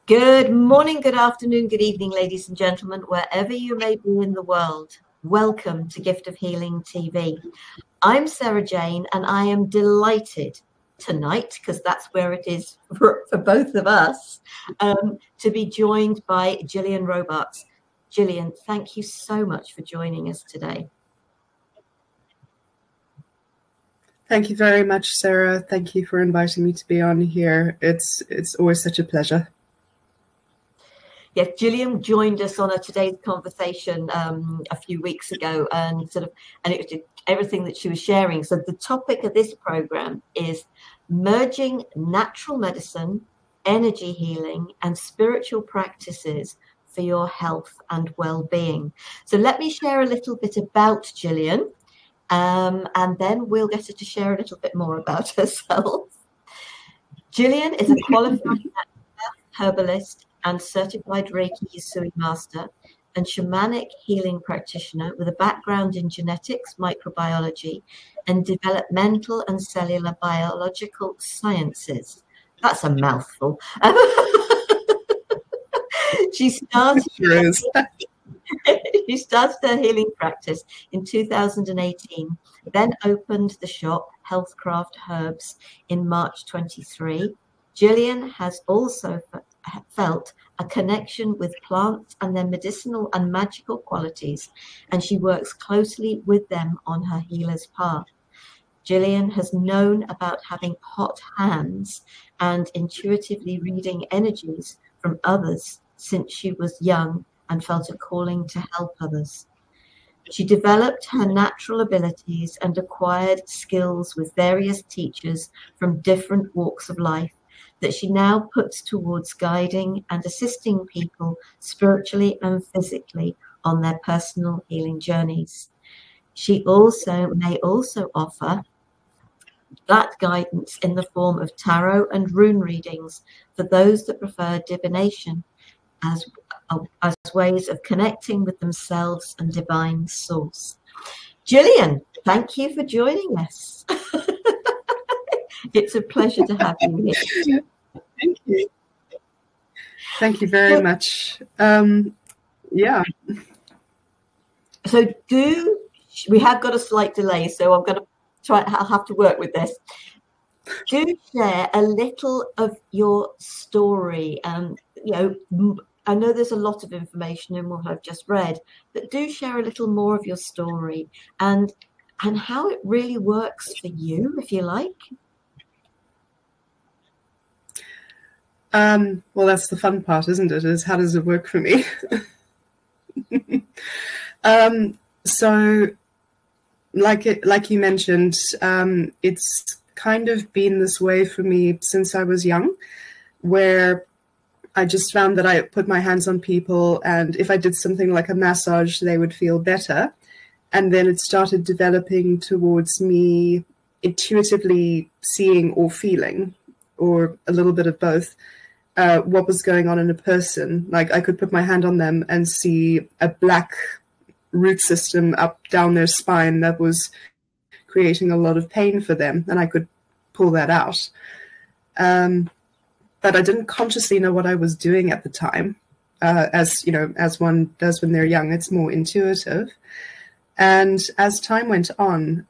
Good morning, good afternoon, good evening, ladies and gentlemen, wherever you may be in the world. Welcome to Gift of Healing TV. I'm Sara Jane, and I am delighted tonight, because that's where it is for both of us, to be joined by Gillian Robartes. Gillian, thank you so much for joining us today. Thank you very much, Sarah. Thank you for inviting me to be on here. It's always such a pleasure. Yes, Gillian joined us on today's conversation a few weeks ago, and it was everything that she was sharing. So the topic of this program is merging natural medicine, energy healing, and spiritual practices for your health and well-being. So let me share a little bit about Gillian, and then we'll get her to share a little bit more about herself. Gillian is a qualified herbalist and certified Reiki Usui master and shamanic healing practitioner with a background in genetics, microbiology, and developmental and cellular biological sciences. That's a mouthful. She started her healing practice in 2018, then opened the shop Healthcraft Herbs in March 23. Gillian has also felt a connection with plants and their medicinal and magical qualities, and she works closely with them on her healer's path. Gillian has known about having hot hands and intuitively reading energies from others since she was young and felt a calling to help others. She developed her natural abilities and acquired skills with various teachers from different walks of life that she now puts towards guiding and assisting people spiritually and physically on their personal healing journeys. She may also offer that guidance in the form of tarot and rune readings for those that prefer divination as ways of connecting with themselves and divine source. Gillian, thank you for joining us. It's a pleasure to have you here. Thank you. Thank you very much. Yeah. So we have got a slight delay, so I'll have to work with this. Do share a little of your story. I know there's a lot of information in what I've just read, but do share a little more of your story and how it really works for you, if you like. Well, that's the fun part, isn't it? Is how does it work for me? So, like you mentioned, it's kind of been this way for me since I was young, where I just found that I put my hands on people, and if I did something like a massage, they would feel better. And then it started developing towards me intuitively seeing or feeling, or a little bit of both, what was going on in a person. Like I could put my hand on them and see a black root system up down their spine that was creating a lot of pain for them, and I could pull that out. But I didn't consciously know what I was doing at the time. As one does when they're young, it's more intuitive. And as time went on,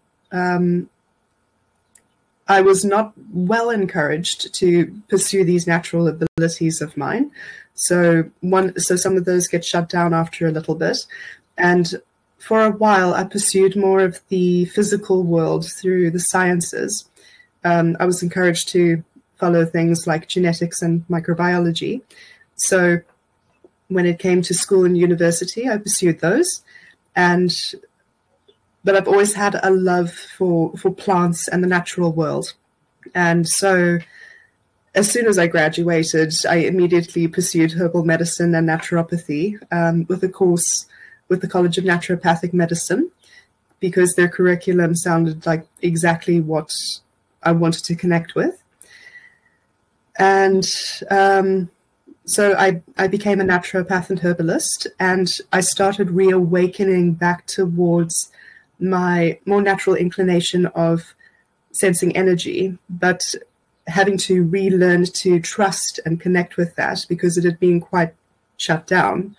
I was not well encouraged to pursue these natural abilities of mine. So some of those get shut down after a little bit. And for a while, I pursued more of the physical world through the sciences. I was encouraged to follow things like genetics and microbiology. So when it came to school and university, I pursued those. But I've always had a love for plants and the natural world. And so as soon as I graduated, I immediately pursued herbal medicine and naturopathy with a course with the College of Naturopathic Medicine, because their curriculum sounded like exactly what I wanted to connect with. And so I became a naturopath and herbalist, and I started reawakening back towards my more natural inclination of sensing energy. But having to relearn to trust and connect with that, because it had been quite shut down.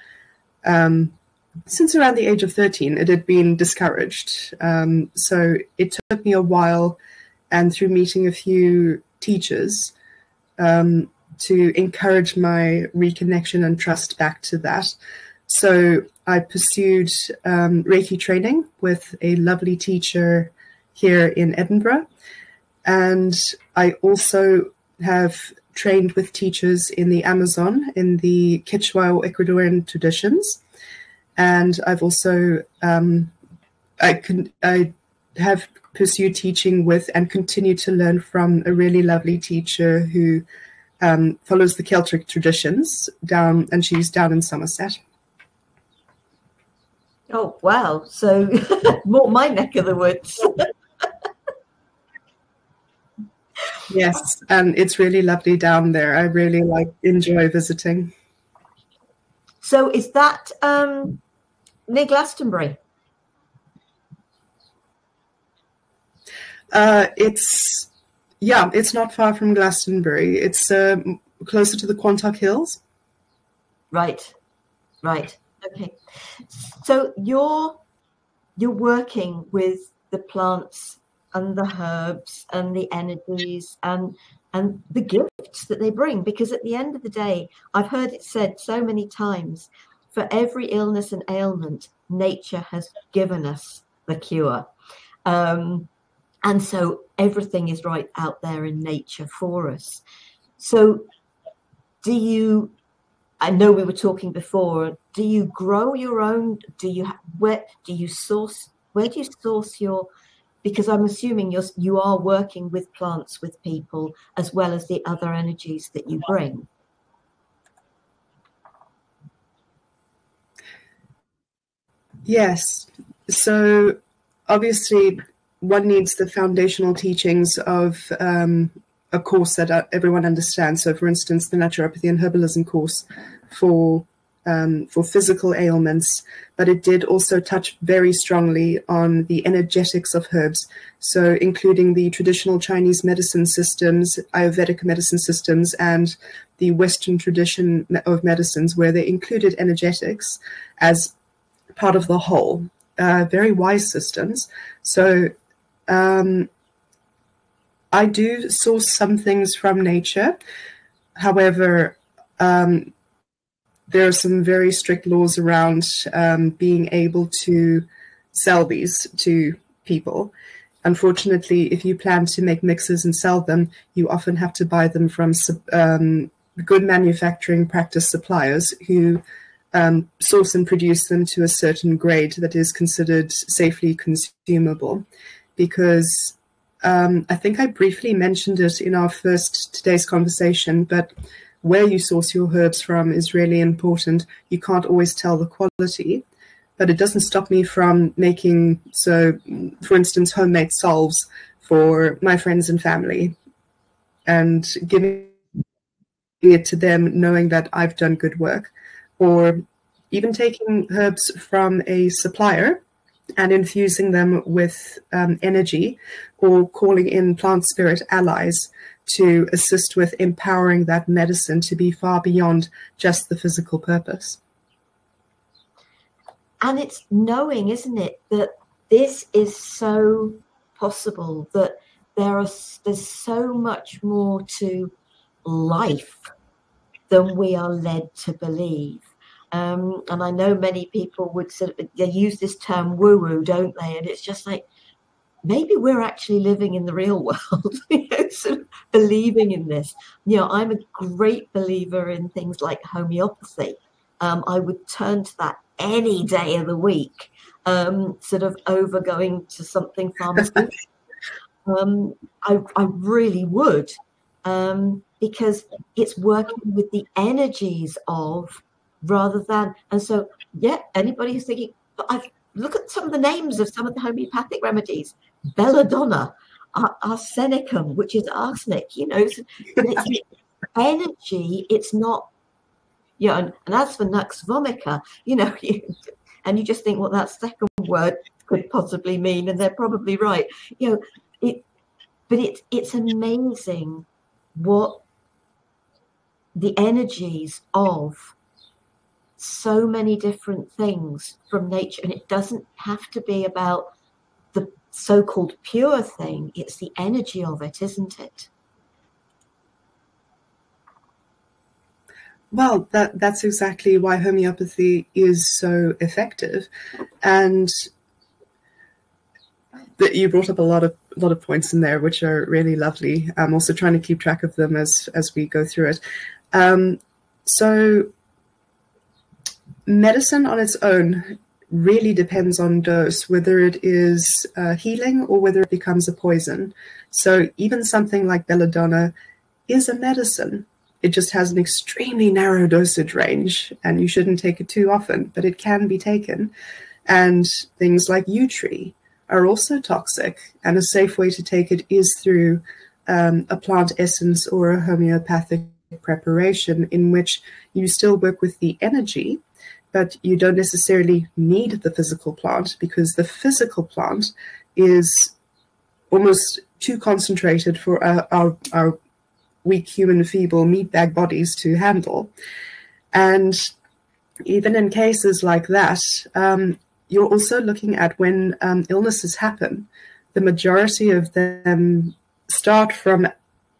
Since around the age of 13, it had been discouraged. So it took me a while, and through meeting a few teachers, to encourage my reconnection and trust back to that. So I pursued Reiki training with a lovely teacher here in Edinburgh. And I also have trained with teachers in the Amazon, in the Quechua or Ecuadorian traditions. And I've also, I have pursued teaching with and continue to learn from a really lovely teacher who follows the Celtic traditions and she's down in Somerset. Oh, wow. So more my neck of the woods. Yes, and it's really lovely down there. I really enjoy visiting. So is that near Glastonbury? It's not far from Glastonbury. It's closer to the Quantock Hills. Right. Okay. So you're working with the plants and the herbs and the energies and the gifts that they bring, because at the end of the day, I've heard it said so many times, for every illness and ailment, nature has given us the cure. And so everything is right out there in nature for us. So I know we were talking before, do you grow your own? Where do you source your, because I'm assuming you are working with plants, with people, as well as the other energies that you bring. Yes. So obviously one needs the foundational teachings of a course that everyone understands. So for instance, the Naturopathy and Herbalism course for physical ailments, but it did also touch very strongly on the energetics of herbs. So including the traditional Chinese medicine systems, Ayurvedic medicine systems, and the Western tradition of medicines, where they included energetics as part of the whole. Very wise systems. So I do source some things from nature. However, there are some very strict laws around being able to sell these to people. Unfortunately, if you plan to make mixes and sell them, you often have to buy them from good manufacturing practice suppliers who source and produce them to a certain grade that is considered safely consumable. Because I think I briefly mentioned it in our today's conversation, but where you source your herbs from is really important. You can't always tell the quality, but it doesn't stop me from making, so for instance, homemade salves for my friends and family and giving it to them knowing that I've done good work, or even taking herbs from a supplier and infusing them with energy, or calling in plant spirit allies to assist with empowering that medicine to be far beyond just the physical purpose. And it's knowing, isn't it, that this is so possible, that there's so much more to life than we are led to believe. And I know many people would they use this term woo-woo, don't they? And it's just like, maybe we're actually living in the real world, sort of believing in this. I'm a great believer in things like homeopathy. I would turn to that any day of the week, sort of over going to something pharmaceutical. I really would, because it's working with the energies of, rather than, and so, yeah, anybody who's thinking, but look at some of the names of some of the homeopathic remedies: belladonna, arsenicum, which is arsenic, but it's the energy, it's not, and as for nux vomica, and you just think what that second word could possibly mean, and they're probably right, but it's amazing what the energies of so many different things from nature. And it doesn't have to be about the so-called pure thing. It's the energy of it, isn't it? Well, that's exactly why homeopathy is so effective. And that you brought up a lot of points in there, which are really lovely. I'm also trying to keep track of them as we go through it. So medicine on its own really depends on dose, whether it is healing or whether it becomes a poison. So even something like belladonna is a medicine. It just has an extremely narrow dosage range, and you shouldn't take it too often, but it can be taken. And things like yew tree are also toxic, and a safe way to take it is through a plant essence or a homeopathic preparation, in which you still work with the energy, but you don't necessarily need the physical plant, because the physical plant is almost too concentrated for our weak, human, feeble meatbag bodies to handle. And even in cases like that, you're also looking at when illnesses happen. The majority of them start from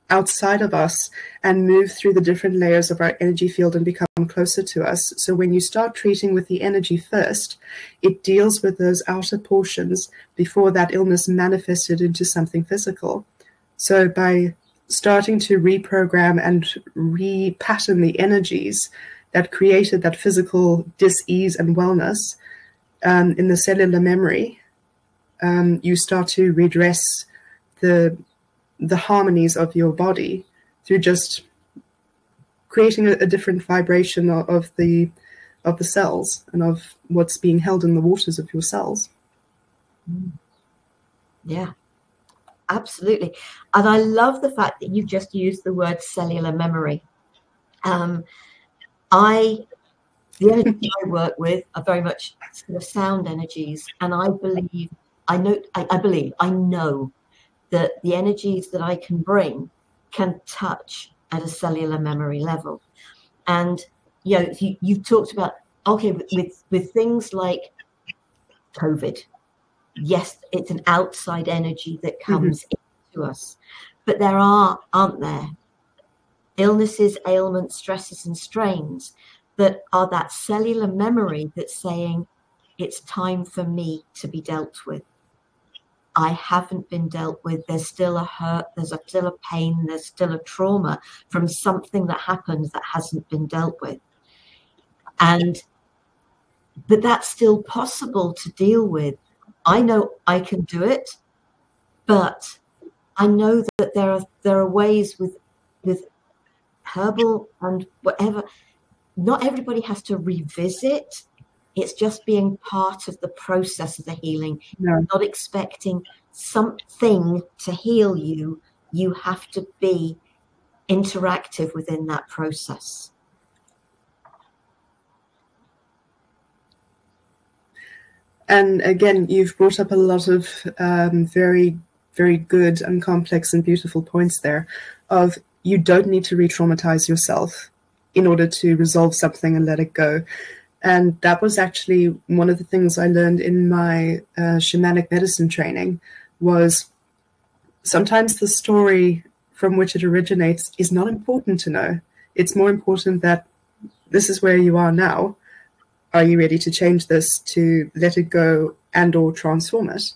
outside of us and move through the different layers of our energy field and become closer to us. So when you start treating with the energy first, it deals with those outer portions before that illness manifested into something physical. So by starting to reprogram and repattern the energies that created that physical dis-ease and wellness in the cellular memory, you start to redress the harmonies of your body through just creating a different vibration of the cells and of what's being held in the waters of your cells. Yeah, absolutely. And I love the fact that you've just used the word cellular memory. The energies I work with are very much sort of sound energies, and I know that the energies that I can bring can touch at a cellular memory level. And you've talked about, okay, with things like COVID, yes, it's an outside energy that comes into us, but aren't there illnesses, ailments, stresses and strains that are that cellular memory that's saying it's time for me to be dealt with. I haven't been dealt with. There's still a hurt, there's still a pain, there's still a trauma from something that happened that hasn't been dealt with. But that's still possible to deal with. I know I can do it, but I know that there are ways with herbal and whatever. Not everybody has to revisit. It's just being part of the process of the healing. No. Not expecting something to heal you. You have to be interactive within that process. And again, you've brought up a lot of very, very good and complex and beautiful points there of you don't need to re-traumatize yourself in order to resolve something and let it go. And that was actually one of the things I learned in my shamanic medicine training, was sometimes the story from which it originates is not important to know. It's more important that this is where you are now. Are you ready to change this, to let it go and or transform it?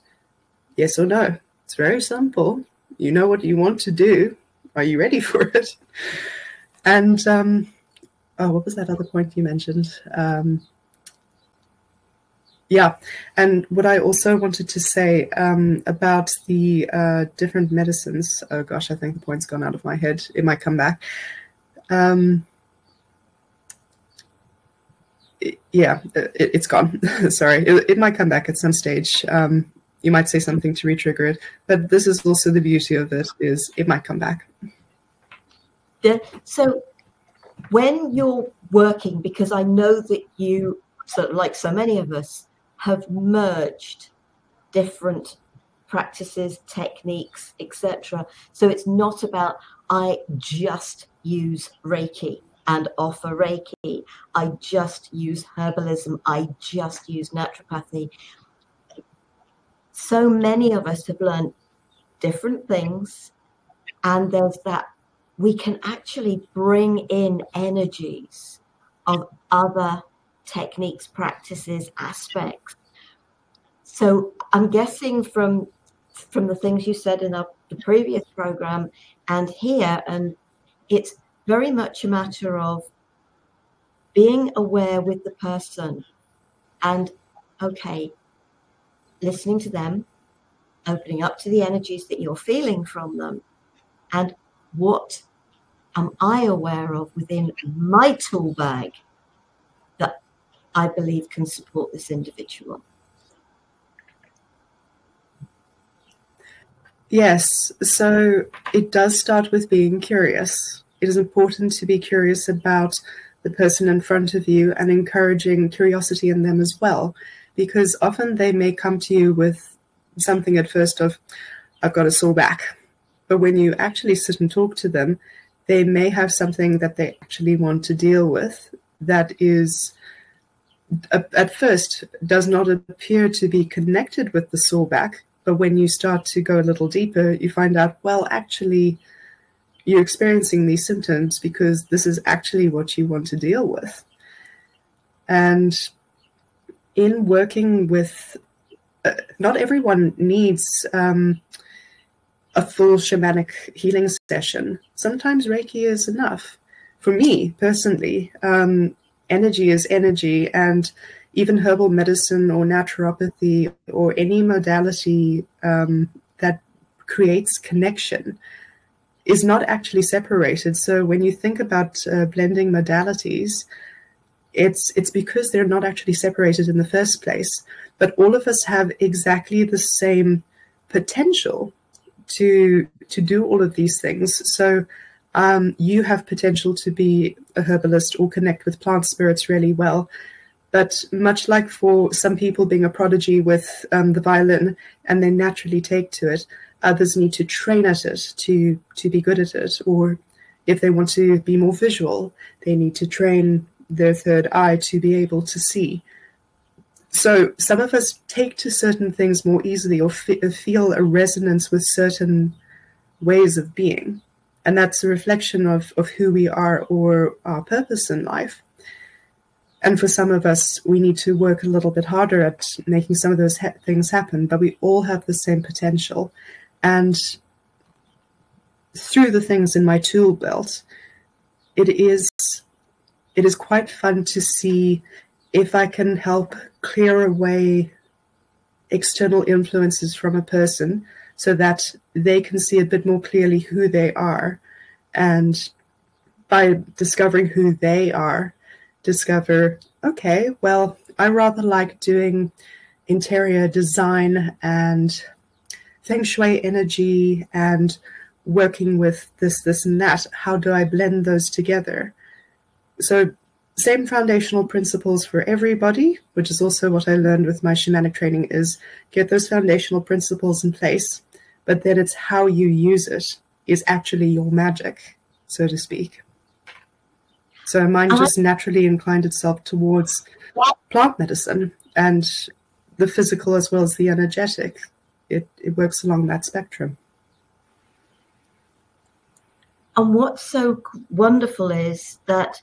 Yes or no? It's very simple. You know what you want to do. Are you ready for it? And what was that other point you mentioned? Yeah, and what I also wanted to say about the different medicines. Oh gosh, I think the point's gone out of my head. It might come back. Yeah, it's gone. Sorry, it might come back at some stage. You might say something to re-trigger it, but this is also the beauty of it, is it might come back. Yeah. So when you're working, because I know that you, so like so many of us, have merged different practices, techniques, etc. So it's not about, I just use Reiki and offer Reiki. I just use herbalism. I just use naturopathy. So many of us have learned different things, and there's that we can actually bring in energies of other techniques, practices, aspects. So I'm guessing from the things you said in the previous program and here, and it's very much a matter of being aware with the person and, okay, listening to them, opening up to the energies that you're feeling from them, and what am I aware of within my tool bag that I believe can support this individual. Yes, so it does start with being curious. It is important to be curious about the person in front of you and encouraging curiosity in them as well, because often they may come to you with something at first of, I've got a sore back. But when you actually sit and talk to them, they may have something that they actually want to deal with that is, at first, does not appear to be connected with the sore back. But when you start to go a little deeper, you find out, well, actually, you're experiencing these symptoms because this is actually what you want to deal with. And in working with, not everyone needs a full shamanic healing session. Sometimes Reiki is enough. For me, personally, energy is energy, and even herbal medicine or naturopathy or any modality that creates connection is not actually separated. So when you think about blending modalities, it's because they're not actually separated in the first place. But all of us have exactly the same potential to do all of these things. So you have potential to be a herbalist or connect with plant spirits really well. But much like for some people being a prodigy with the violin and they naturally take to it, others need to train at it to be good at it. Or if they want to be more visual, they need to train their third eye to be able to see. So some of us take to certain things more easily or feel a resonance with certain ways of being. And that's a reflection of who we are or our purpose in life. And for some of us, we need to work a little bit harder at making some of those things happen, but we all have the same potential. And through the things in my tool belt, it is quite fun to see if I can help clear away external influences from a person so that they can see a bit more clearly who they are. And by discovering who they are, discover, okay, well, I rather like doing interior design and feng shui energy and working with this and that. How do I blend those together? So same foundational principles for everybody, which is also what I learned with my shamanic training, is get those foundational principles in place, but then it's how you use it is actually your magic, so to speak. So mine just naturally inclined itself towards plant medicine and the physical as well as the energetic. It works along that spectrum. And what's so wonderful is that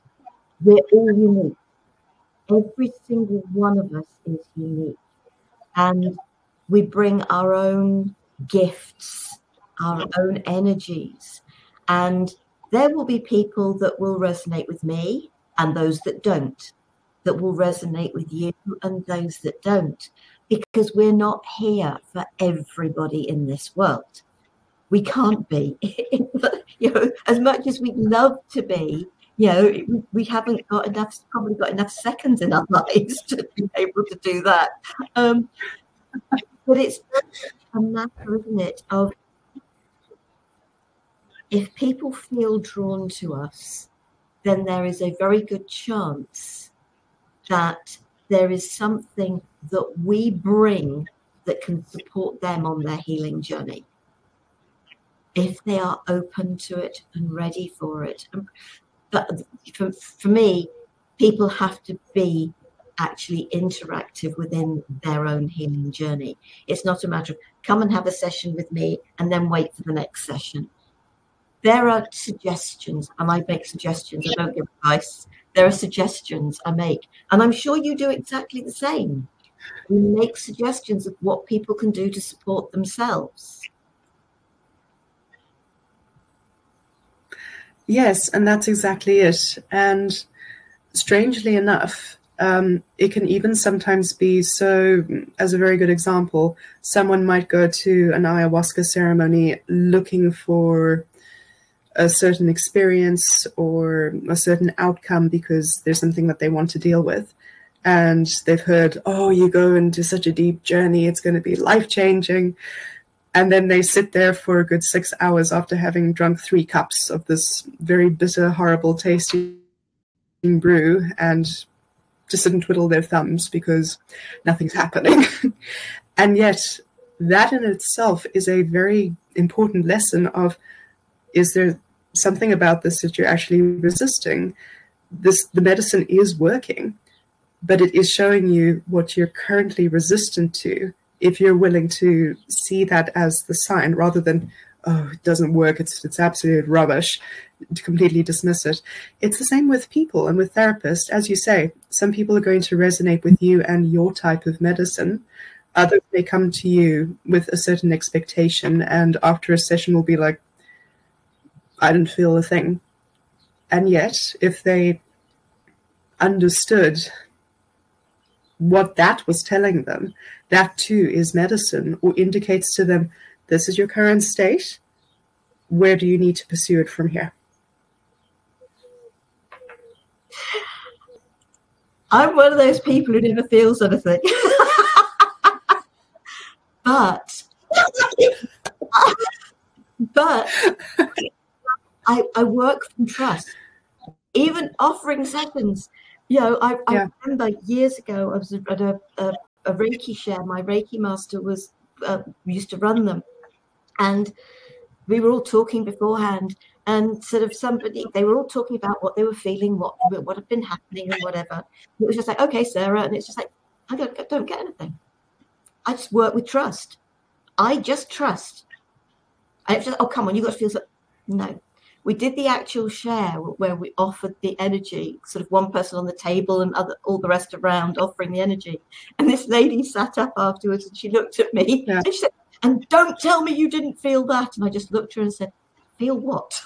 we're all unique. Every single one of us is unique. And we bring our own gifts, our own energies. And there will be people that will resonate with me and those that don't, that will resonate with you and those that don't, because we're not here for everybody in this world. We can't be, as much as we'd love to be, we haven't got enough, probably got enough seconds in our lives to be able to do that. But it's a matter, isn't it, of if people feel drawn to us, then there is a very good chance that there is something that we bring that can support them on their healing journey. if they are open to it and ready for it. But for me, people have to be actually interactive within their own healing journey. It's not a matter of come and have a session with me and then wait for the next session. There are suggestions, and I make suggestions. I don't give advice. There are suggestions I make, and I'm sure you do exactly the same. You make suggestions of what people can do to support themselves. Yes, and that's exactly it. And strangely enough, it can even sometimes be so, as a very good example, someone might go to an ayahuasca ceremony looking for a certain experience or a certain outcome because there's something that they want to deal with. And they've heard, oh, you go into such a deep journey, it's going to be life-changing. And then they sit there for a good 6 hours after having drunk 3 cups of this very bitter, horrible tasting brew and just sit and twiddle their thumbs because nothing's happening. And yet that in itself is a very important lesson of, is there something about this that you're actually resisting? The medicine is working, but it is showing you what you're currently resistant to, if you're willing to see that as the sign rather than, oh, it doesn't work, it's absolute rubbish, to completely dismiss it. It's the same with people and with therapists. As you say, some people are going to resonate with you and your type of medicine. Others may come to you with a certain expectation, and after a session will be like, I didn't feel a thing. And yet, if they understood what that was telling them, that too is medicine, or indicates to them, this is your current state. Where do you need to pursue it from here? I'm one of those people who never feels anything. but I work from trust. Even offering sessions, I remember years ago I was at a Reiki share. My Reiki master was used to run them, and we were all talking beforehand, and sort of they were all talking about what they were feeling, what had been happening, and whatever. It was just like, okay, Sarah, and it's just like, I don't get anything. I just work with trust. I just trust. And it's just, oh, come on, you got to feel so. No. We did the actual share where we offered the energy, sort of one person on the table and all the rest around offering the energy. And this lady sat up afterwards and she looked at me and she said, and don't tell me you didn't feel that. And I just looked at her and said, feel what?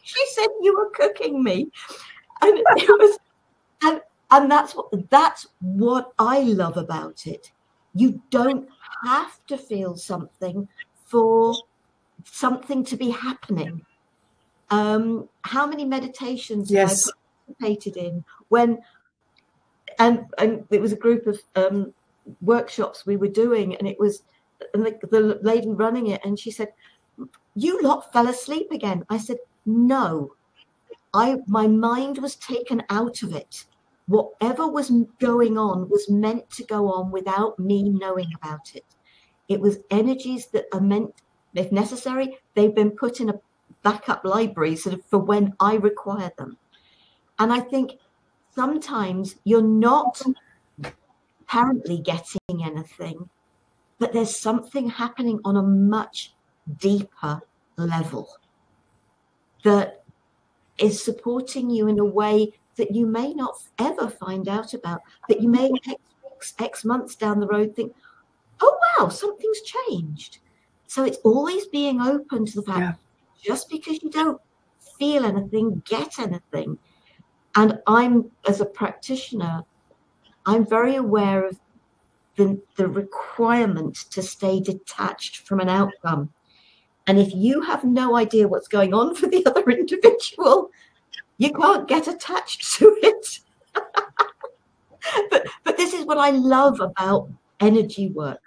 She said, you were cooking me. And it was, and that's what I love about it. You don't have to feel something for something to be happening. How many meditations have I participated in and it was a group of workshops we were doing, and it was the lady running it, and she said, you lot fell asleep again. I said, no, my mind was taken out of it. Whatever was going on was meant to go on without me knowing about it. It was energies that are meant, if necessary, they've been put in a backup library sort of for when I require them. And I think sometimes you're not apparently getting anything, but there's something happening on a much deeper level that is supporting you in a way that you may not ever find out about, that you may X months down the road think, oh wow, something's changed. So it's always being open to the fact, just because you don't feel anything, get anything. And I'm, as a practitioner, I'm very aware of the requirement to stay detached from an outcome. And if you have no idea what's going on for the other individual, you can't get attached to it. But this is what I love about energy work.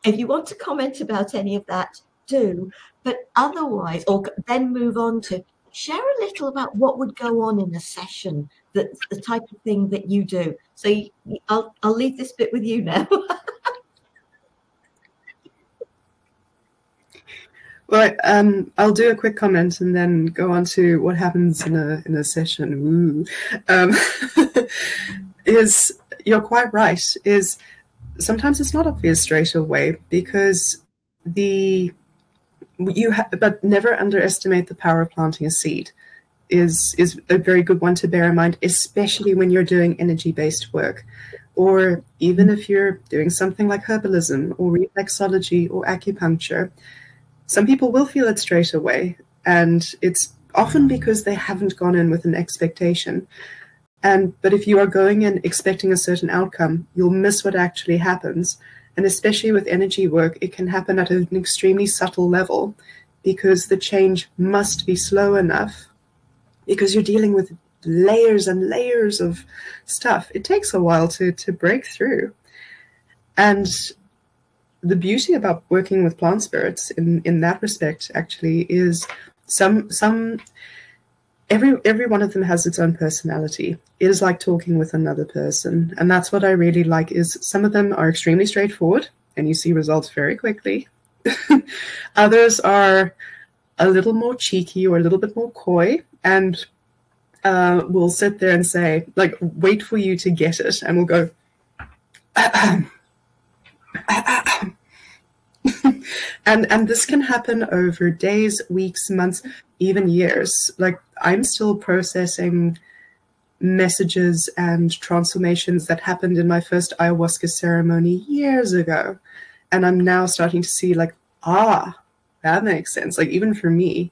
If you want to comment about any of that, do. But otherwise, or then move on to share a little about what would go on in a session, that's the type of thing that you do. So I'll leave this bit with you now. Well, I'll do a quick comment and then go on to what happens in a session. Is you're quite right. Is sometimes it's not obvious straight away because but never underestimate the power of planting a seed. Is a very good one to bear in mind, especially when you're doing energy-based work, or even if you're doing something like herbalism or reflexology or acupuncture. Some people will feel it straight away, and it's often because they haven't gone in with an expectation. But if you are going in expecting a certain outcome, you'll miss what actually happens. And especially with energy work, it can happen at an extremely subtle level because the change must be slow enough, because you're dealing with layers and layers of stuff. It takes a while to break through. And the beauty about working with plant spirits in that respect actually is every one of them has its own personality. It is like talking with another person. And that's what I really like, is some of them are extremely straightforward and you see results very quickly. Others are a little more cheeky or a little bit more coy, and we'll sit there and say, like, wait for you to get it. And we'll go, and this can happen over days, weeks, months, even years. Like, I'm still processing messages and transformations that happened in my first ayahuasca ceremony years ago. And I'm now starting to see, like, that makes sense, like, even for me.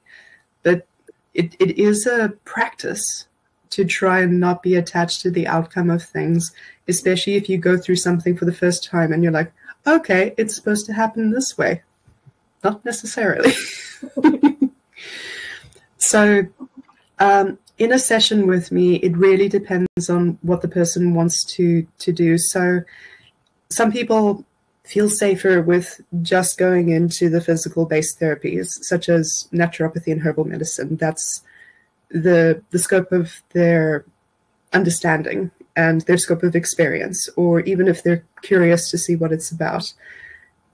But it is a practice to try and not be attached to the outcome of things, especially if you go through something for the first time and you're like, okay, it's supposed to happen this way. Not necessarily. So in a session with me, it really depends on what the person wants to do. So some people feel safer with just going into the physical-based therapies, such as naturopathy and herbal medicine. That's the scope of their understanding and their scope of experience, or even if they're curious to see what it's about.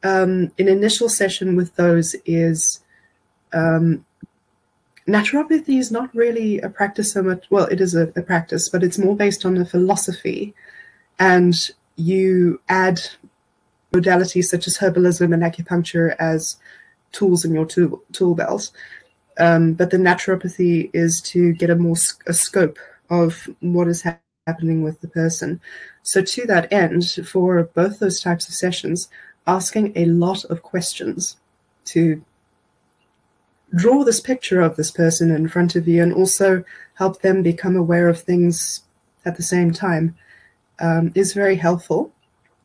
An initial session with those is naturopathy is not really a practice so much. Well, it is a practice, but it's more based on a philosophy, and you add modalities such as herbalism and acupuncture as tools in your tool belt. But the naturopathy is to get a scope of what is happening with the person. So to that end, for both those types of sessions, asking a lot of questions to draw this picture of this person in front of you, and also help them become aware of things at the same time, is very helpful.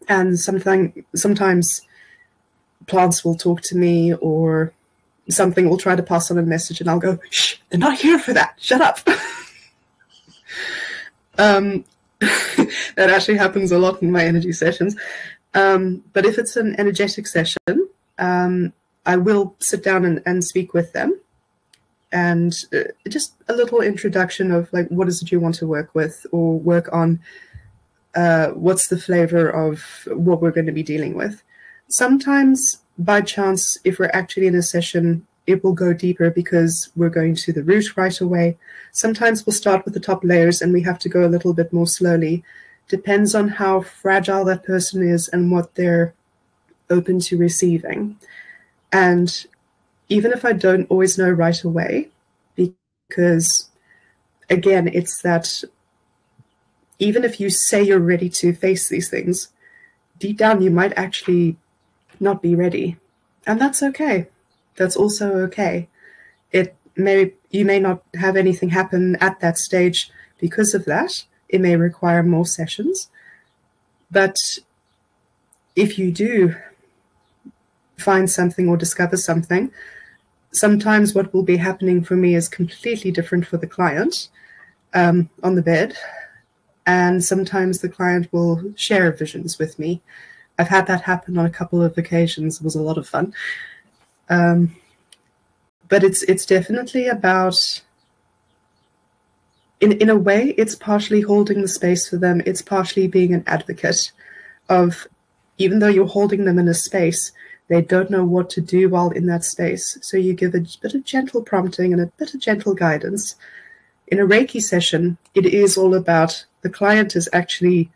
And sometimes plants will talk to me, or something will try to pass on a message, and I'll go, shh, they're not here for that. Shut up. That actually happens a lot in my energy sessions. But if it's an energetic session, I will sit down and speak with them, and just a little introduction of, like, what is it you want to work with or work on? What's the flavor of what we're going to be dealing with? Sometimes, by chance, if we're actually in a session, it will go deeper because we're going to the root right away. Sometimes we'll start with the top layers and we have to go a little bit more slowly. Depends on how fragile that person is and what they're open to receiving. And even if I don't always know right away, because, again, it's that even if you say you're ready to face these things, deep down you might actually not be ready. And that's okay. That's also okay. You may not have anything happen at that stage because of that. It may require more sessions. But if you do find something or discover something, sometimes what will be happening for me is completely different for the client on the bed. And sometimes the client will share visions with me. I've had that happen on a couple of occasions. It was a lot of fun. But it's definitely about, in a way, it's partially holding the space for them. It's partially being an advocate of, even though you're holding them in a space, They don't know what to do while in that space. So you give a bit of gentle prompting and a bit of gentle guidance. In a Reiki session, it is all about the client is actually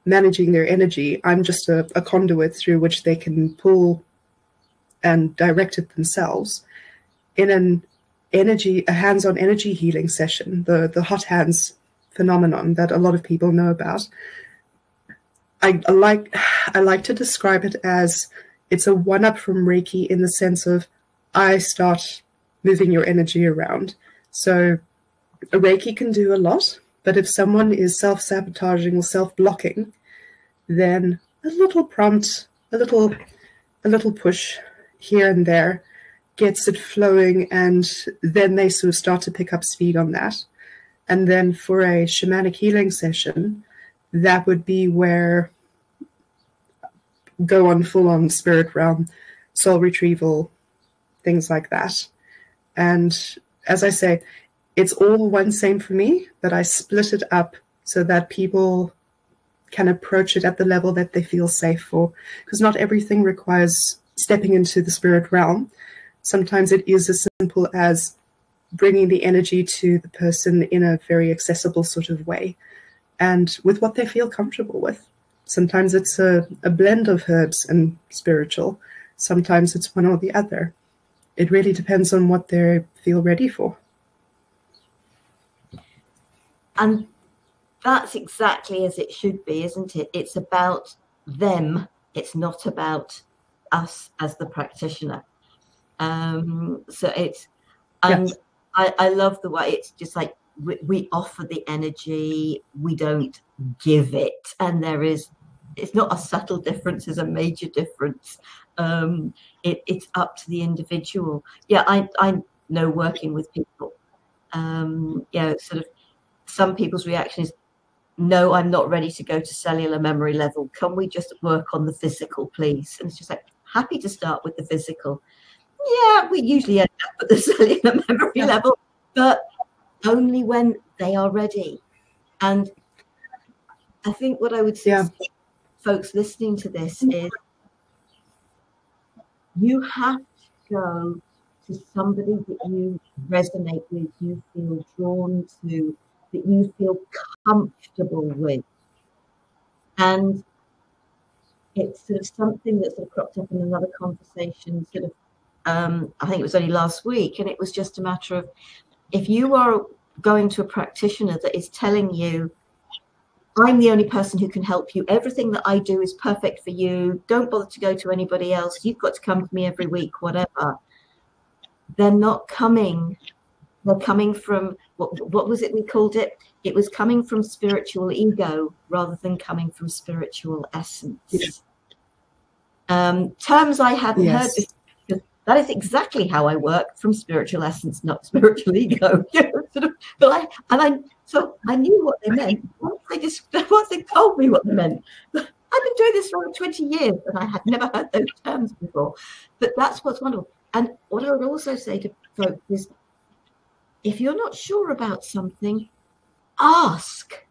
managing their energy. I'm just a conduit through which they can pull and direct it themselves. In a hands-on energy healing session, the hot hands phenomenon that a lot of people know about, I like to describe it as it's a one-up from Reiki in the sense of I start moving your energy around. So a Reiki can do a lot, but if someone is self-sabotaging or self-blocking, then a little prompt, a little push here and there gets it flowing, and then they sort of start to pick up speed on that. And then for a shamanic healing session, that would be where go on full-on spirit realm, soul retrieval, things like that. And as I say, it's all one same for me, but I split it up so that people can approach it at the level that they feel safe for, because not everything requires stepping into the spirit realm. Sometimes it is as simple as bringing the energy to the person in a very accessible sort of way and with what they feel comfortable with. Sometimes it's a blend of herbs and spiritual. Sometimes it's one or the other. It really depends on what they feel ready for. And that's exactly as it should be, isn't it? It's about them. It's not about us as the practitioner. So it's, and yes. I love the way it's just like we offer the energy, we don't give it. And it's not a subtle difference, it's a major difference. It's up to the individual. Yeah, I know working with people, sort of some people's reaction is, no, I'm not ready to go to cellular memory level. Can we just work on the physical, please? And it's just like, happy to start with the physical. Yeah, we usually end up at the cellular memory level, but only when they are ready. And I think what I would say to folks listening to this is you have to go to somebody that you resonate with, you feel drawn to, that you feel comfortable with. And it's sort of something that sort of cropped up in another conversation, sort of, I think it was only last week, and it was just a matter of, if you are going to a practitioner that is telling you, I'm the only person who can help you, everything that I do is perfect for you, don't bother to go to anybody else, you've got to come to me every week, whatever, they're not coming. They're coming from, what was it we called it? It was coming from spiritual ego rather than coming from spiritual essence. Yes. Terms I hadn't heard before. That is exactly how I work, from spiritual essence, not spiritual ego. So I knew what they meant once they told me what they meant. I've been doing this for over 20 years and I had never heard those terms before. But that's what's wonderful. And what I would also say to folks is, if you're not sure about something, ask.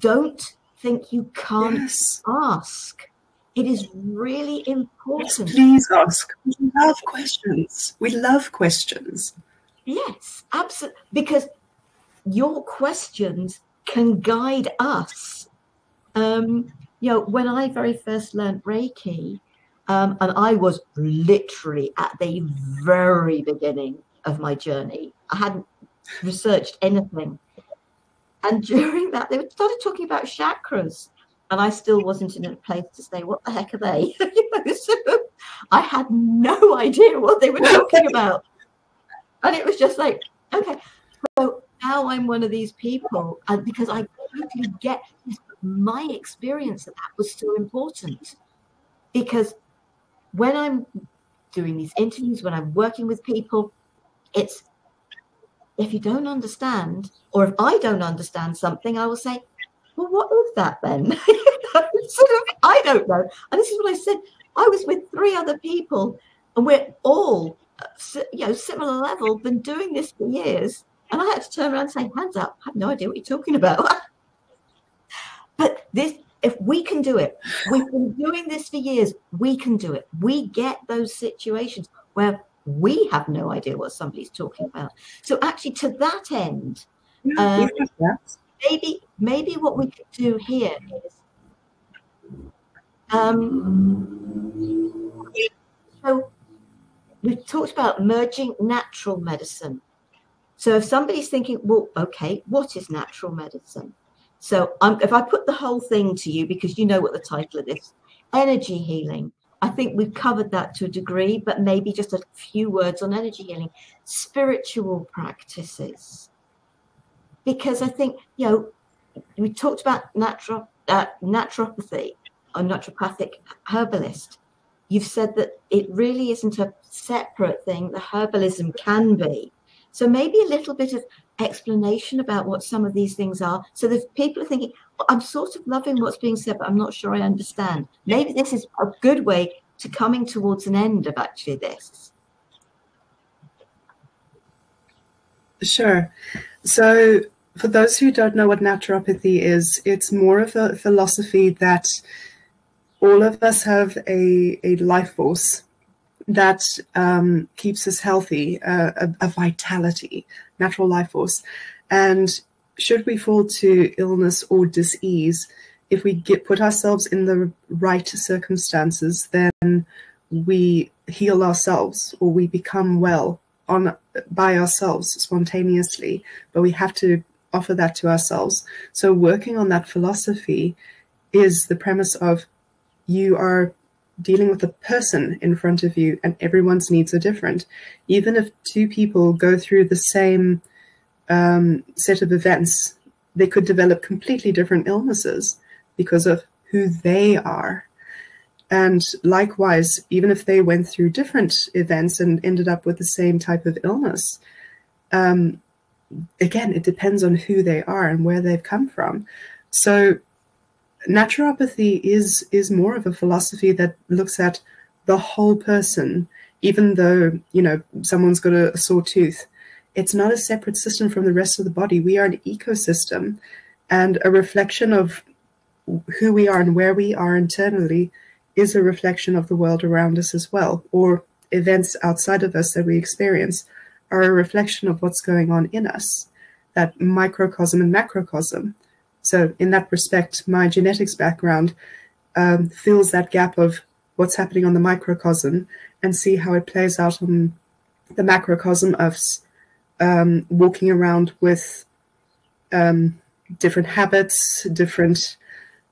Don't think you can't ask. It is really important. Yes, please ask. We love questions. We love questions. Yes, absolutely. Because your questions can guide us. When I very first learned Reiki, and I was literally at the very beginning of my journey, I hadn't researched anything. And during that, they started talking about chakras. And I still wasn't in a place to say, what the heck are they? I had no idea what they were talking about. And it was just like, okay. So now I'm one of these people, and because I totally get my experience that was so important. Because when I'm doing these interviews, when I'm working with people, it's, if you don't understand, or if I don't understand something, I will say, well, what is that then? I don't know. And this is what I said. I was with 3 other people, and we're all, similar level, been doing this for years. And I had to turn around and say, hands up, I have no idea what you're talking about. But if we can do it, we've been doing this for years, we can do it. We get those situations where we have no idea what somebody's talking about. So actually, to that end, maybe what we could do here is, so we've talked about merging natural medicine. So if somebody's thinking, well, okay, what is natural medicine? So if I put the whole thing to you, because you know what the title of this, energy healing, I think we've covered that to a degree, but maybe just a few words on energy healing, spiritual practices. Because I think, you know, we talked about naturopathy or naturopathic herbalist. You've said that it really isn't a separate thing. The herbalism can be. So maybe a little bit of explanation about what some of these things are. So that people are thinking, well, I'm sort of loving what's being said, but I'm not sure I understand. Maybe this is a good way to coming towards an end of actually this. Sure. So for those who don't know what naturopathy is, it's more of a philosophy that all of us have a life force that keeps us healthy, a vitality, natural life force. And should we fall to illness or disease, if we put ourselves in the right circumstances, then we heal ourselves or we become well by ourselves spontaneously, but we have to offer that to ourselves. So working on that philosophy is the premise of you are dealing with a person in front of you and everyone's needs are different. Even if two people go through the same set of events, they could develop completely different illnesses because of who they are. And likewise, even if they went through different events and ended up with the same type of illness, again, it depends on who they are and where they've come from. So naturopathy is more of a philosophy that looks at the whole person. Even though, you know, someone's got a sore tooth, it's not a separate system from the rest of the body. We are an ecosystem, and a reflection of who we are and where we are internally is a reflection of the world around us as well, or events outside of us that we experience are a reflection of what's going on in us, that microcosm and macrocosm. So in that respect, my genetics background fills that gap of what's happening on the microcosm and see how it plays out on the macrocosm of walking around with different habits, different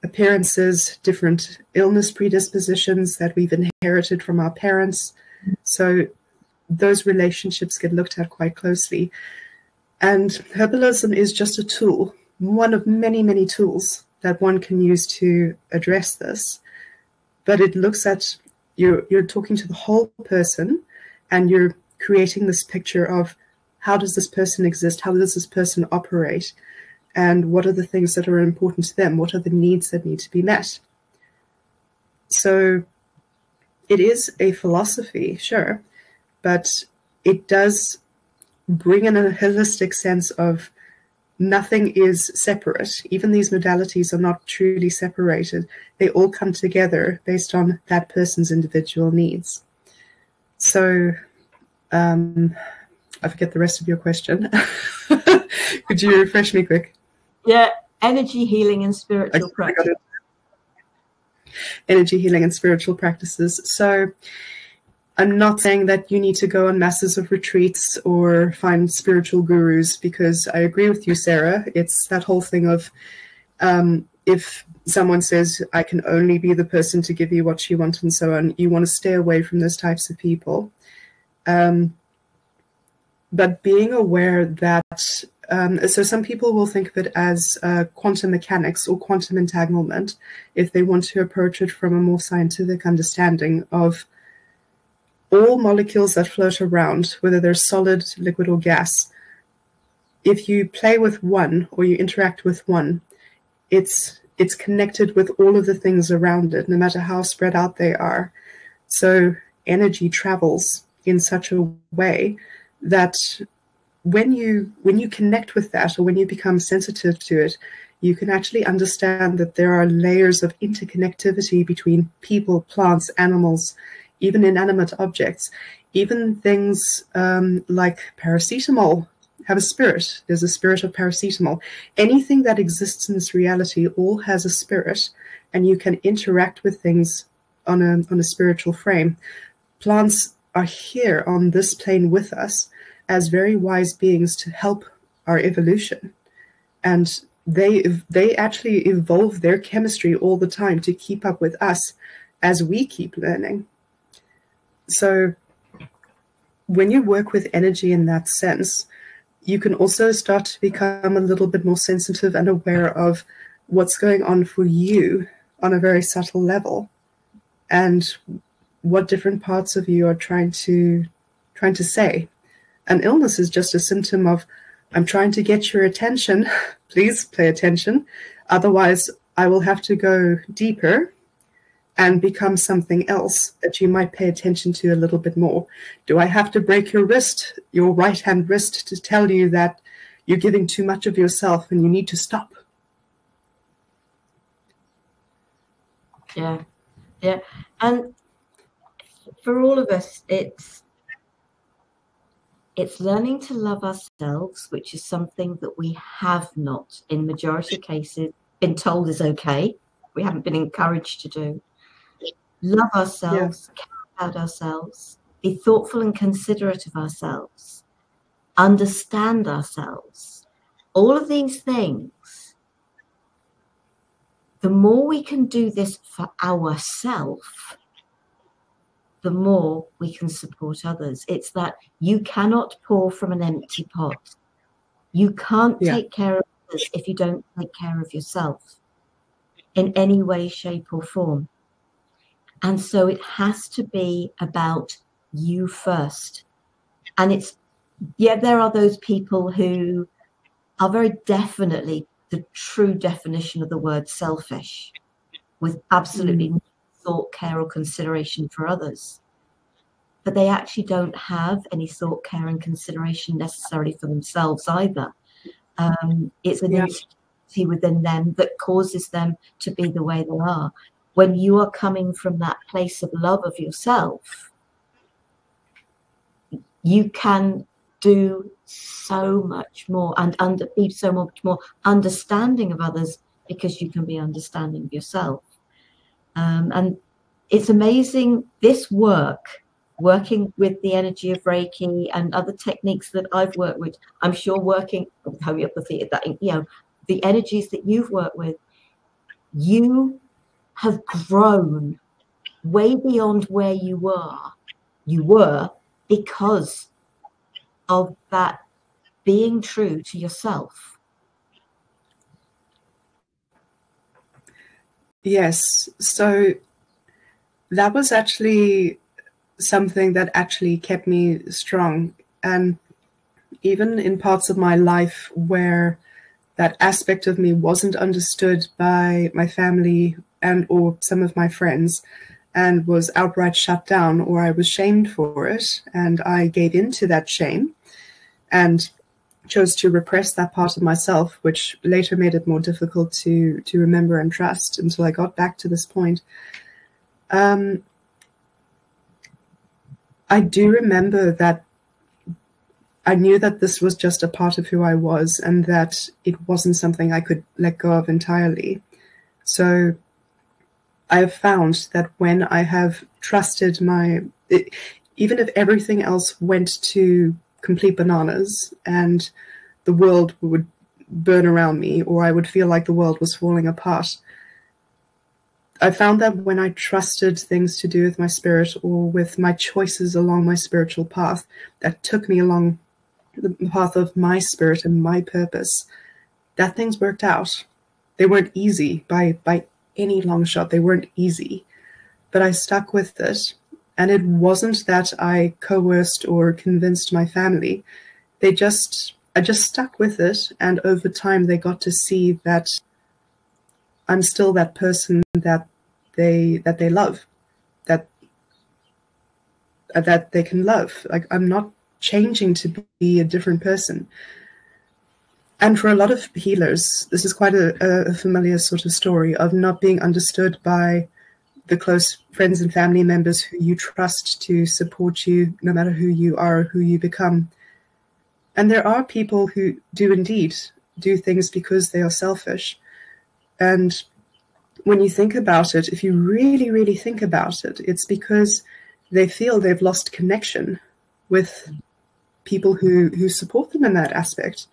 appearances, different illness predispositions that we've inherited from our parents. So those relationships get looked at quite closely. And herbalism is just a tool, one of many, many tools that one can use to address this. But it looks at, you're talking to the whole person and you're creating this picture of how does this person exist? How does this person operate? And what are the things that are important to them? What are the needs that need to be met? So it is a philosophy, sure, but it does bring in a holistic sense of nothing is separate. Even these modalities are not truly separated. They all come together based on that person's individual needs. So I forget the rest of your question. Could you refresh me quick? Yeah, energy healing and spiritual practice. Energy healing and spiritual practices. So I'm not saying that you need to go on masses of retreats or find spiritual gurus, because I agree with you, Sarah. It's that whole thing of if someone says, I can only be the person to give you what you want and so on, you want to stay away from those types of people. But being aware that, so some people will think of it as quantum mechanics or quantum entanglement if they want to approach it from a more scientific understanding of all molecules that float around, whether they're solid, liquid, or gas. If you play with one or you interact with one, it's connected with all of the things around it, no matter how spread out they are. So energy travels in such a way that when you connect with that, or when you become sensitive to it, you can actually understand that there are layers of interconnectivity between people, plants, animals, even inanimate objects. Even things like paracetamol have a spirit. There's a spirit of paracetamol. Anything that exists in this reality all has a spirit, and you can interact with things on a spiritual frame. Plants are here on this plane with us as very wise beings to help our evolution. And they actually evolve their chemistry all the time to keep up with us as we keep learning. So when you work with energy in that sense, you can also start to become a little bit more sensitive and aware of what's going on for you on a very subtle level, and what different parts of you are trying to say. An illness is just a symptom of, I'm trying to get your attention, please pay attention, otherwise I will have to go deeper and become something else that you might pay attention to a little bit more. Do I have to break your wrist, your right hand wrist, to tell you that you're giving too much of yourself and you need to stop? Yeah. And for all of us, it's learning to love ourselves, which is something that we have not, in majority of cases, been told is okay. We haven't been encouraged to do. Love ourselves, care about ourselves, be thoughtful and considerate of ourselves, understand ourselves. All of these things, the more we can do this for ourselves, the more we can support others. It's that you cannot pour from an empty pot. You can't take care of others if you don't take care of yourself in any way, shape, or form. And so it has to be about you first. And it's, there are those people who are very definitely the true definition of the word selfish, with absolutely no thought, care, or consideration for others. But they actually don't have any thought, care, and consideration necessarily for themselves either. It's an insecurity within them that causes them to be the way they are. When you are coming from that place of love of yourself, you can do so much more and be so much more understanding of others, because you can be understanding of yourself. And it's amazing, this working with the energy of Reiki and other techniques that I've worked with. I'm sure working with homeopathy, the energies that you've worked with, you have grown way beyond where you were because of that being true to yourself. Yes, so that was actually something that actually kept me strong. And even in parts of my life where that aspect of me wasn't understood by my family and or some of my friends, and was outright shut down, or I was shamed for it, and I gave in to that shame and chose to repress that part of myself, which later made it more difficult to remember and trust until I got back to this point. I do remember that I knew that this was just a part of who I was, and that it wasn't something I could let go of entirely. So I have found that when I have trusted even if everything else went to complete bananas and the world would burn around me, or I would feel like the world was falling apart, I found that when I trusted things to do with my spirit or with my choices along my spiritual path that took me along the path of my spirit and my purpose, that things worked out. They weren't easy by any long shot. They weren't easy, but I stuck with it. And it wasn't that I coerced or convinced my family. I just stuck with it. And over time, they got to see that I'm still that person that they love, that they can love. Like, I'm not changing to be a different person. And for a lot of healers, this is quite a familiar sort of story of not being understood by the close friends and family members who you trust to support you, no matter who you are or who you become. And there are people who do indeed do things because they are selfish. And when you think about it, if you really, really think about it, it's because they feel they've lost connection with people who support them in that aspect.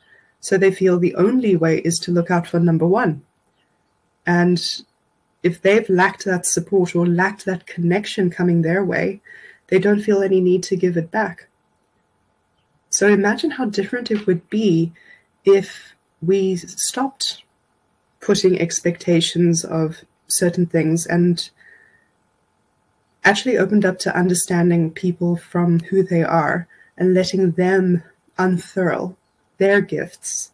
So they feel the only way is to look out for number one. And if they've lacked that support or lacked that connection coming their way, they don't feel any need to give it back. So imagine how different it would be if we stopped putting expectations of certain things and actually opened up to understanding people from who they are and letting them unfurl their gifts.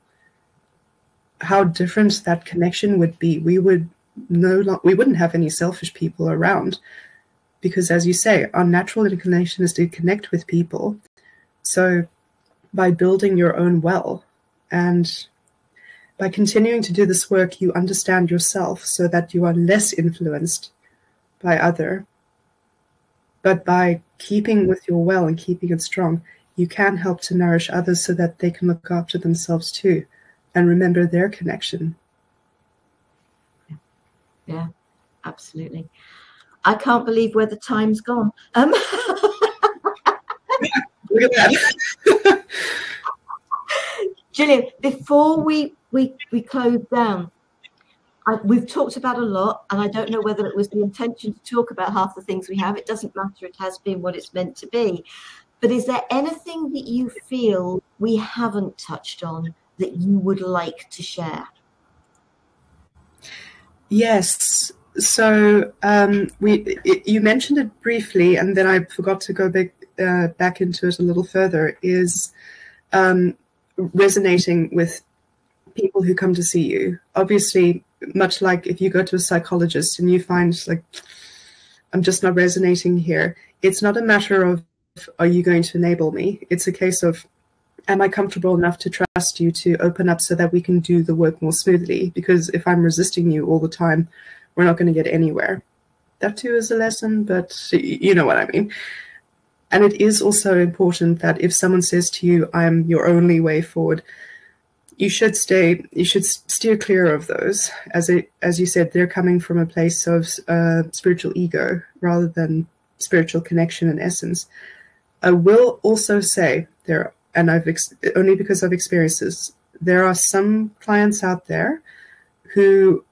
How different that connection would be. We wouldn't have any selfish people around, because, as you say, our natural inclination is to connect with people. So by building your own well and by continuing to do this work, you understand yourself so that you are less influenced by other. But by keeping with your well and keeping it strong, you can help to nourish others so that they can look after themselves too and remember their connection. Yeah, absolutely. I can't believe where the time's gone. Look at that. Gillian, before we close down, we've talked about a lot, and I don't know whether it was the intention to talk about half the things we have. It doesn't matter. It has been what it's meant to be. But is there anything that you feel we haven't touched on that you would like to share? Yes. So you mentioned it briefly, and then I forgot to go back into it a little further, is resonating with people who come to see you. Obviously, much like if you go to a psychologist and you find, like, I'm just not resonating here, it's not a matter of, are you going to enable me? It's a case of, am I comfortable enough to trust you to open up so that we can do the work more smoothly? Because if I'm resisting you all the time, we're not going to get anywhere. That too is a lesson, but you know what I mean. And it is also important that if someone says to you, I'm your only way forward, you should steer clear of those. As you said, they're coming from a place of spiritual ego rather than spiritual connection and essence. I will also say only because I've experienced this, there are some clients out there who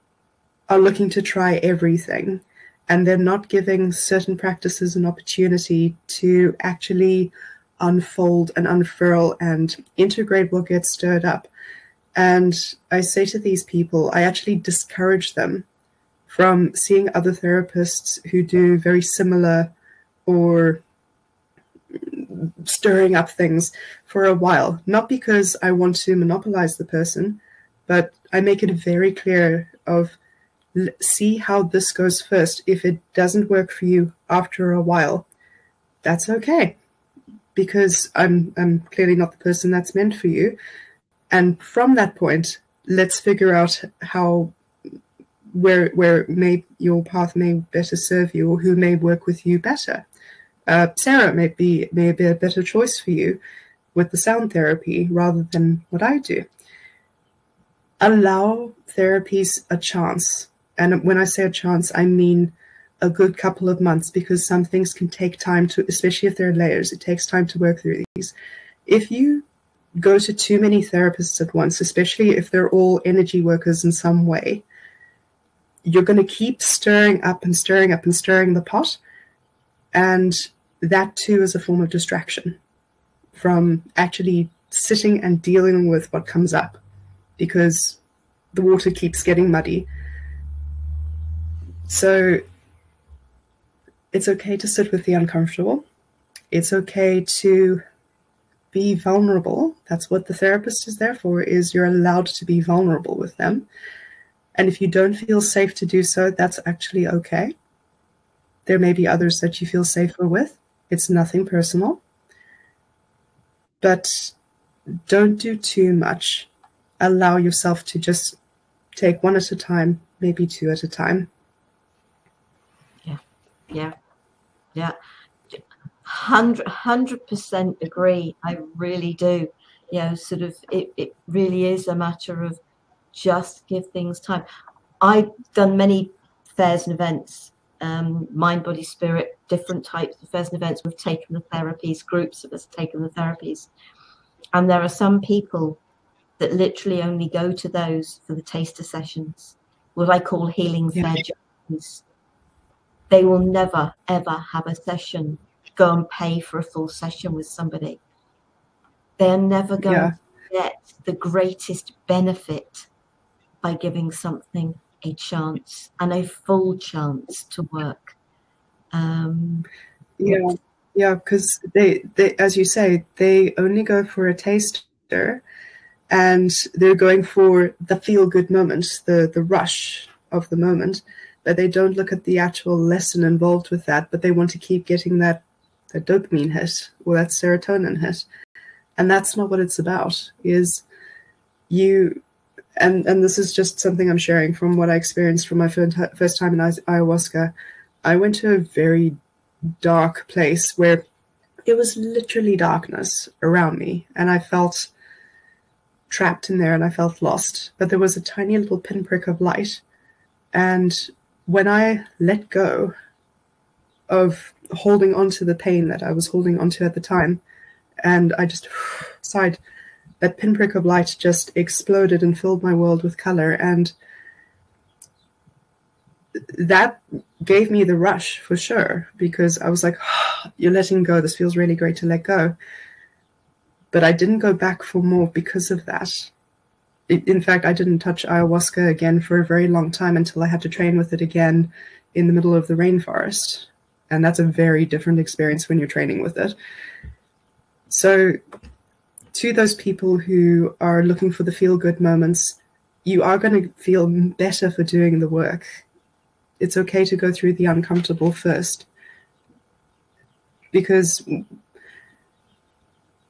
are looking to try everything, and they're not giving certain practices an opportunity to actually unfold and unfurl and integrate what gets stirred up. And I say to these people, I actually discourage them from seeing other therapists who do very similar or stirring up things for a while. Not because I want to monopolize the person, but I make it very clear of, see how this goes first. If it doesn't work for you after a while, that's okay, because I'm clearly not the person that's meant for you. And from that point, let's figure out where your path may better serve you, or who may work with you better. Sarah may be a better choice for you with the sound therapy rather than what I do. Allow therapies a chance. And when I say a chance, I mean a good couple of months, because some things can take time to, especially if they're layers, it takes time to work through these. If you go to too many therapists at once, especially if they're all energy workers in some way, you're going to keep stirring up and stirring up and stirring the pot. And that too is a form of distraction from actually sitting and dealing with what comes up, because the water keeps getting muddy. So it's okay to sit with the uncomfortable. It's okay to be vulnerable. That's what the therapist is there for, is you're allowed to be vulnerable with them. And if you don't feel safe to do so, that's actually okay. There may be others that you feel safer with. It's nothing personal. But don't do too much. allow yourself to just take one at a time, maybe two at a time. Yeah. 100% agree. I really do. Sort of it really is a matter of just give things time. I've done many fairs and events, mind, body, spirit, different types of fairs and events. We've taken the therapies, groups of us taken the therapies, and there are some people that literally only go to those for the taster sessions, what I call healing fair judges. They will never ever have a session, go and pay for a full session with somebody. They're never going to get the greatest benefit by giving something a chance and a full chance to work. Because they, as you say, they only go for a taster, and they're going for the feel-good moment, the rush of the moment, but they don't look at the actual lesson involved with that, but they want to keep getting that dopamine hit or that serotonin hit. And that's not what it's about. Is you, and this is just something I'm sharing from what I experienced from my first time in ayahuasca. I went to a very dark place where it was literally darkness around me, and I felt trapped in there and I felt lost. But there was a tiny little pinprick of light. And when I let go of holding on to the pain that I was holding on to at the time, and I just sighed, that pinprick of light just exploded and filled my world with color. And that gave me the rush for sure, because I was like, oh, you're letting go. This feels really great to let go. But I didn't go back for more because of that. In fact, I didn't touch ayahuasca again for a very long time until I had to train with it again in the middle of the rainforest. And that's a very different experience when you're training with it. So to those people who are looking for the feel-good moments, you are going to feel better for doing the work. It's okay to go through the uncomfortable first, because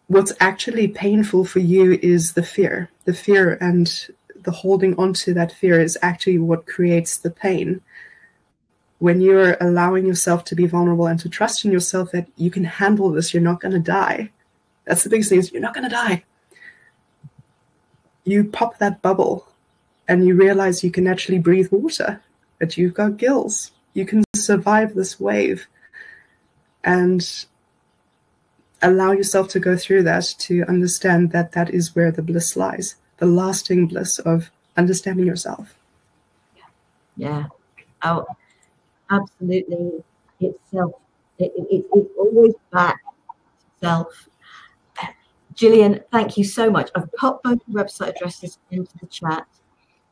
what's actually painful for you is the fear. The fear and the holding on to that fear is actually what creates the pain. When you're allowing yourself to be vulnerable and to trust in yourself that you can handle this, you're not going to die. That's the biggest thing, is you're not going to die. You pop that bubble and you realize you can actually breathe water, that you've got gills. You can survive this wave, and allow yourself to go through that, to understand that that is where the bliss lies, the lasting bliss of understanding yourself. Yeah. Oh, absolutely. It's self. It's always back to self. Gillian, thank you so much. I've popped both website addresses into the chat.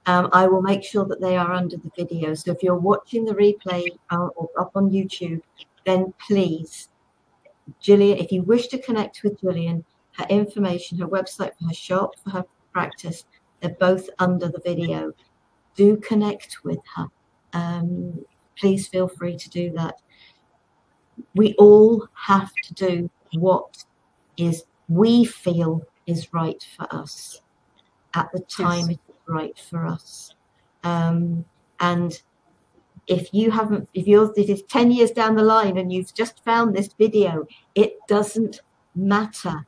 I will make sure that they are under the video. So if you're watching the replay or up on YouTube, then please, Gillian, if you wish to connect with Gillian, her information, her website for her shop, for her practice, they're both under the video. Do connect with her. Please feel free to do that. We all have to do what we feel is right for us at the time it is right for us. And if it's 10 years down the line and you've just found this video, it doesn't matter.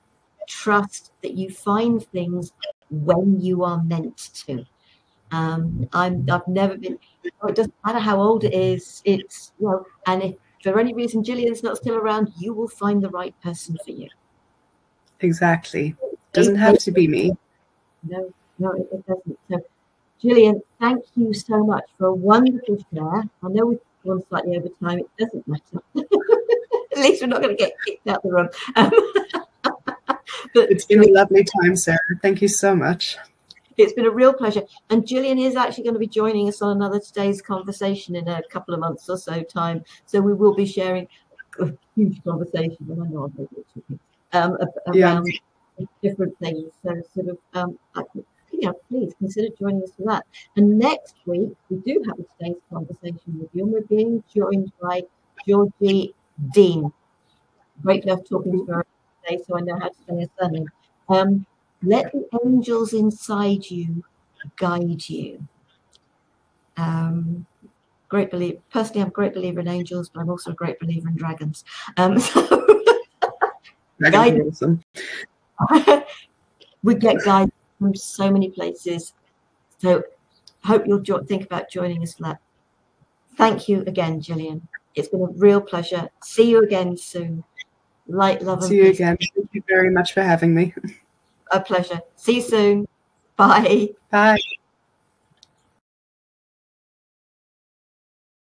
Trust that you find things when you are meant to. I've never been, it doesn't matter how old it is, it's, and if for any reason Gillian's not still around, you will find the right person for you. Exactly. Doesn't have to be me. No, it doesn't. So, Gillian, thank you so much for a wonderful share. I know we've gone slightly over time. It doesn't matter. At least we're not going to get kicked out the room. But it's been a lovely time, Sarah. Thank you so much. It's been a real pleasure. And Gillian is actually going to be joining us on another Today's Conversation in a couple of months or so time. So we will be sharing a huge conversation, and I know I'm around different things. So sort of, please consider joining us for that. And next week, we do have a Today's Conversation with you, and we're being joined by Georgie Dean. Great love talking to her today, so I know how to say her surname. Let the angels inside you guide you. Great believer. Personally, I'm a great believer in angels, but I'm also a great believer in dragons. Dragons are awesome. We get guided from so many places. So hope you'll think about joining us for that. Thank you again, Gillian. It's been a real pleasure. See you again soon. Light, love, and peace. See you again. Thank you very much for having me. A pleasure. See you soon. Bye. Bye.